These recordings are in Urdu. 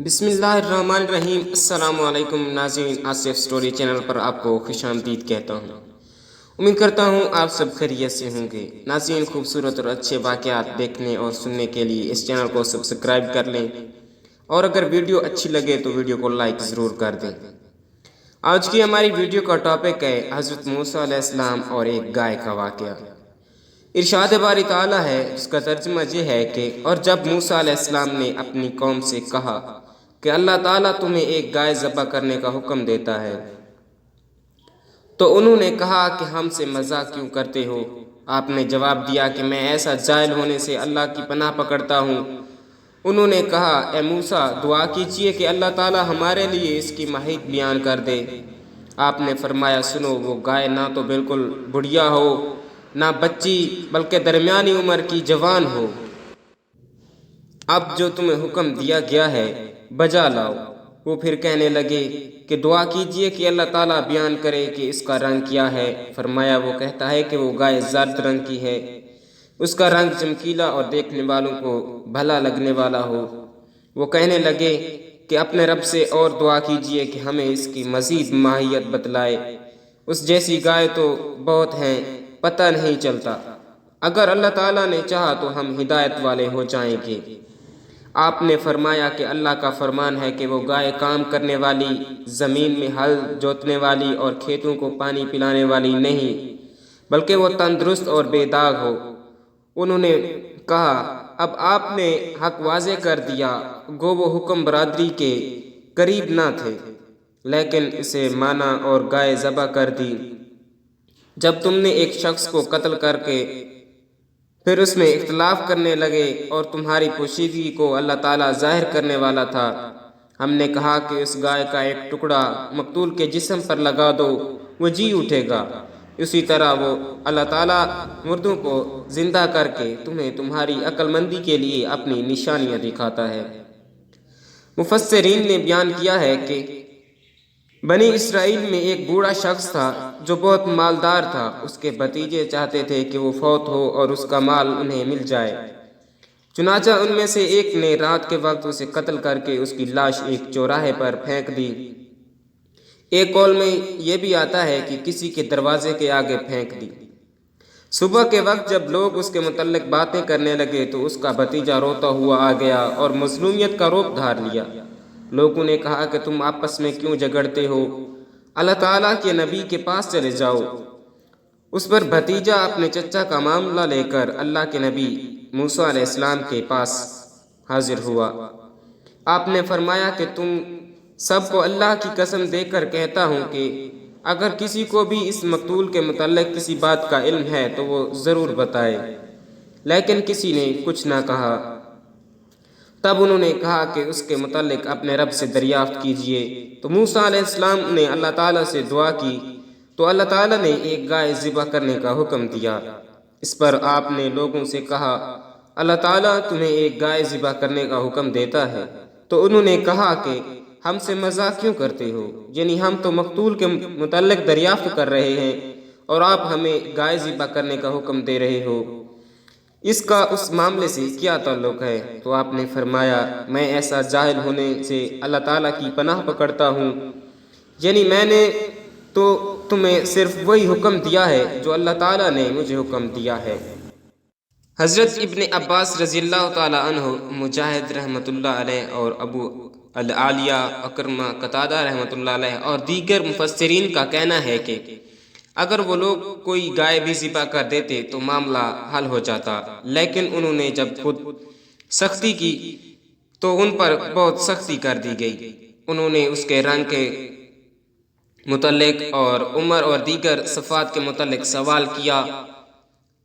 بسم اللہ الرحمن الرحیم۔ السلام علیکم ناظرین، آصف سٹوری چینل پر آپ کو خوش آمدید کہتا ہوں۔ امید کرتا ہوں آپ سب خیریت سے ہوں گے۔ ناظرین، خوبصورت اور اچھے واقعات دیکھنے اور سننے کے لیے اس چینل کو سبسکرائب کر لیں، اور اگر ویڈیو اچھی لگے تو ویڈیو کو لائک ضرور کر دیں۔ آج کی ہماری ویڈیو کا ٹاپک ہے حضرت موسیٰ علیہ السلام اور ایک گائے کا واقعہ۔ ارشاد باری تعالیٰ ہے، اس کا ترجمہ یہ ہے کہ اور جب موسیٰ علیہ السلام نے اپنی قوم سے کہا کہ اللہ تعالیٰ تمہیں ایک گائے ذبح کرنے کا حکم دیتا ہے، تو انہوں نے کہا کہ ہم سے مذاق کیوں کرتے ہو؟ آپ نے جواب دیا کہ میں ایسا جاہل ہونے سے اللہ کی پناہ پکڑتا ہوں۔ انہوں نے کہا، اے موسیٰ، دعا کیجئے کہ اللہ تعالیٰ ہمارے لیے اس کی ماہیت بیان کر دے۔ آپ نے فرمایا، سنو، وہ گائے نہ تو بالکل بڑھیا ہو نہ بچی، بلکہ درمیانی عمر کی جوان ہو۔ اب جو تمہیں حکم دیا گیا ہے بجا لاؤ۔ وہ پھر کہنے لگے کہ دعا کیجئے کہ اللہ تعالیٰ بیان کرے کہ اس کا رنگ کیا ہے۔ فرمایا، وہ کہتا ہے کہ وہ گائے زرد رنگ کی ہے، اس کا رنگ چمکیلا اور دیکھنے والوں کو بھلا لگنے والا ہو۔ وہ کہنے لگے کہ اپنے رب سے اور دعا کیجئے کہ ہمیں اس کی مزید ماہیت بتلائے، اس جیسی گائے تو بہت ہیں، پتہ نہیں چلتا۔ اگر اللہ تعالیٰ نے چاہا تو ہم ہدایت والے ہو جائیں گے۔ آپ نے فرمایا کہ اللہ کا فرمان ہے کہ وہ گائے کام کرنے والی، زمین میں ہل جوتنے والی اور کھیتوں کو پانی پلانے والی نہیں، بلکہ وہ تندرست اور بے داغ ہو۔ انہوں نے کہا، اب آپ نے حق واضح کر دیا۔ گو وہ حکم برادری کے قریب نہ تھے، لیکن اسے مانا اور گائے ذبح کر دی۔ جب تم نے ایک شخص کو قتل کر کے پھر اس میں اختلاف کرنے لگے اور تمہاری پوشیدگی کو اللہ تعالیٰ ظاہر کرنے والا تھا، ہم نے کہا کہ اس گائے کا ایک ٹکڑا مقتول کے جسم پر لگا دو، وہ جی اٹھے گا۔ اسی طرح وہ اللہ تعالیٰ مردوں کو زندہ کر کے تمہیں تمہاری عقل مندی کے لیے اپنی نشانیاں دکھاتا ہے۔ مفسرین نے بیان کیا ہے کہ بنی اسرائیل میں ایک بوڑھا شخص تھا جو بہت مالدار تھا۔ اس کے بھتیجے چاہتے تھے کہ وہ فوت ہو اور اس کا مال انہیں مل جائے، چنانچہ ان میں سے ایک نے رات کے وقت اسے قتل کر کے اس کی لاش ایک چوراہے پر پھینک دی۔ ایک قول میں یہ بھی آتا ہے کہ کسی کے دروازے کے آگے پھینک دی۔ صبح کے وقت جب لوگ اس کے متعلق باتیں کرنے لگے تو اس کا بھتیجا روتا ہوا آ گیا اور مظلومیت کا روپ دھار لیا۔ لوگوں نے کہا کہ تم آپس میں کیوں جھگڑتے ہو؟ اللہ تعالیٰ کے نبی کے پاس چلے جاؤ۔ اس پر بھتیجا اپنے چچا کا معاملہ لے کر اللہ کے نبی موسیٰ علیہ السلام کے پاس حاضر ہوا۔ آپ نے فرمایا کہ تم سب کو اللہ کی قسم دے کر کہتا ہوں کہ اگر کسی کو بھی اس مقتول کے متعلق کسی بات کا علم ہے تو وہ ضرور بتائے، لیکن کسی نے کچھ نہ کہا۔ تب انہوں نے کہا کہ اس کے متعلق اپنے رب سے دریافت کیجئے۔ تو موسیٰ علیہ السلام نے اللہ تعالیٰ سے دعا کی تو اللہ تعالیٰ نے ایک گائے ذبح کرنے کا حکم دیا۔ اس پر آپ نے لوگوں سے کہا، اللہ تعالیٰ تمہیں ایک گائے ذبح کرنے کا حکم دیتا ہے۔ تو انہوں نے کہا کہ ہم سے مذاق کیوں کرتے ہو؟ یعنی ہم تو مقتول کے متعلق دریافت کر رہے ہیں اور آپ ہمیں گائے ذبح کرنے کا حکم دے رہے ہو، اس کا اس معاملے سے کیا تعلق ہے؟ تو آپ نے فرمایا، میں ایسا جاہل ہونے سے اللہ تعالیٰ کی پناہ پکڑتا ہوں، یعنی میں نے تو تمہیں صرف وہی حکم دیا ہے جو اللہ تعالیٰ نے مجھے حکم دیا ہے۔ حضرت ابن عباس رضی اللہ تعالیٰ عنہ، مجاہد رحمۃ اللہ علیہ اور ابو العالیہ اکرمہ قتادہ رحمۃ اللہ علیہ اور دیگر مفسرین کا کہنا ہے کہ اگر وہ لوگ کوئی گائے بھی ذبح کر دیتے تو معاملہ حل ہو جاتا، لیکن انہوں نے جب خود سختی کی تو ان پر بہت سختی کر دی گئی۔ انہوں نے اس کے رنگ کے متعلق اور عمر اور دیگر صفات کے متعلق سوال کیا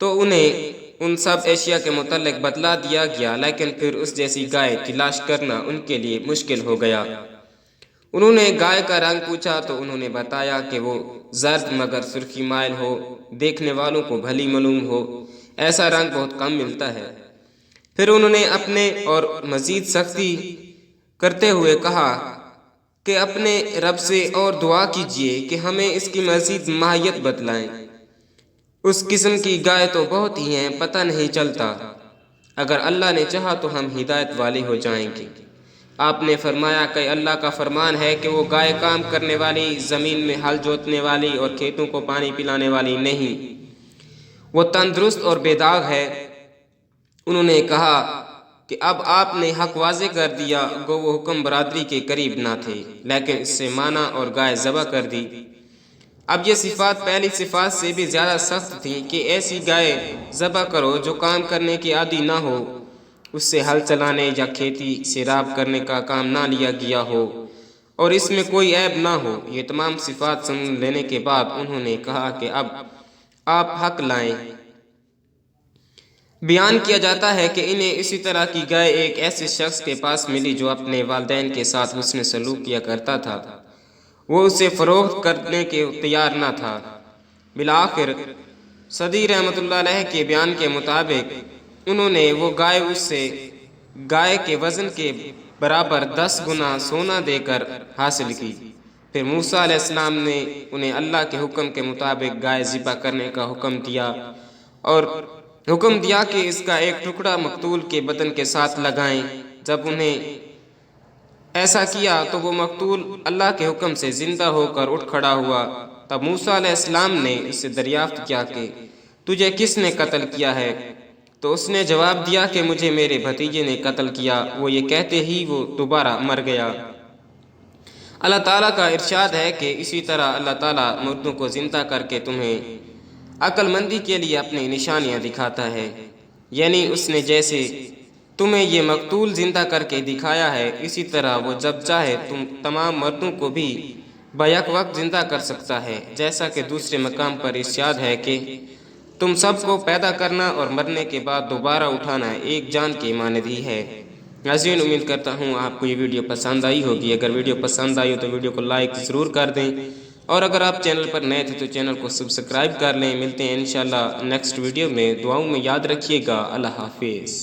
تو انہیں ان سب اشیاء کے متعلق بتلا دیا گیا، لیکن پھر اس جیسی گائے تلاش کرنا ان کے لیے مشکل ہو گیا۔ انہوں نے گائے کا رنگ پوچھا تو انہوں نے بتایا کہ وہ زرد مگر سرخی مائل ہو، دیکھنے والوں کو بھلی معلوم ہو، ایسا رنگ بہت کم ملتا ہے۔ پھر انہوں نے اپنے اور مزید سختی کرتے ہوئے کہا کہ اپنے رب سے اور دعا کیجئے کہ ہمیں اس کی مزید ماہیت بتلائیں، اس قسم کی گائے تو بہت ہی ہیں، پتہ نہیں چلتا۔ اگر اللہ نے چاہا تو ہم ہدایت والے ہو جائیں گے۔ آپ نے فرمایا کہ اللہ کا فرمان ہے کہ وہ گائے کام کرنے والی، زمین میں ہل جوتنے والی اور کھیتوں کو پانی پلانے والی نہیں، وہ تندرست اور بے داغ ہے۔ انہوں نے کہا کہ اب آپ نے حق واضح کر دیا، گو وہ حکم برادری کے قریب نہ تھے، لیکن اس سے مانا اور گائے ذبح کر دی۔ اب یہ صفات پہلی صفات سے بھی زیادہ سخت تھی کہ ایسی گائے ذبح کرو جو کام کرنے کی عادی نہ ہو، اس سے ہل چلانے یا کھیتی سیراب کرنے کا کام نہ لیا گیا ہو اور اس میں کوئی عیب نہ ہو۔ یہ تمام صفات سن لینے کے بعد انہوں نے کہا کہ اب آپ حق لائیں۔ بیان کیا جاتا ہے کہ انہیں اسی طرح کی گائے ایک ایسے شخص کے پاس ملی جو اپنے والدین کے ساتھ حسن سلوک کیا کرتا تھا، وہ اسے فروخت کرنے کے تیار نہ تھا۔ بالآخر صدی رحمۃ اللہ علیہ کے بیان کے مطابق انہوں نے وہ گائے اس سے گائے کے وزن کے برابر 10 گنا سونا دے کر حاصل کی۔ پھر موسیٰ علیہ السلام نے انہیں اللہ کے حکم کے مطابق گائے ذبح کرنے کا حکم دیا اور حکم دیا کہ اس کا ایک ٹکڑا مقتول کے بدن کے ساتھ لگائیں۔ جب انہیں ایسا کیا تو وہ مقتول اللہ کے حکم سے زندہ ہو کر اٹھ کھڑا ہوا۔ تب موسیٰ علیہ السلام نے اس سے دریافت کیا کہ تجھے کس نے قتل کیا ہے؟ تو اس نے جواب دیا کہ مجھے میرے بھتیجے نے قتل کیا۔ وہ یہ کہتے ہی وہ دوبارہ مر گیا۔ اللہ تعالیٰ کا ارشاد ہے کہ اسی طرح اللہ تعالیٰ مردوں کو زندہ کر کے تمہیں عقل مندی کے لیے اپنی نشانیاں دکھاتا ہے، یعنی اس نے جیسے تمہیں یہ مقتول زندہ کر کے دکھایا ہے، اسی طرح وہ جب چاہے تم تمام مردوں کو بھی بیک وقت زندہ کر سکتا ہے، جیسا کہ دوسرے مقام پر ارشاد ہے کہ تم سب کو پیدا کرنا اور مرنے کے بعد دوبارہ اٹھانا ایک جان کے مانند ہی ہے۔ ناظرین، امید کرتا ہوں آپ کو یہ ویڈیو پسند آئی ہوگی۔ اگر ویڈیو پسند آئی ہو تو ویڈیو کو لائک ضرور کر دیں، اور اگر آپ چینل پر نئے تھے تو چینل کو سبسکرائب کر لیں۔ ملتے ہیں انشاءاللہ نیکسٹ ویڈیو میں، دعاؤں میں یاد رکھیے گا۔ اللہ حافظ۔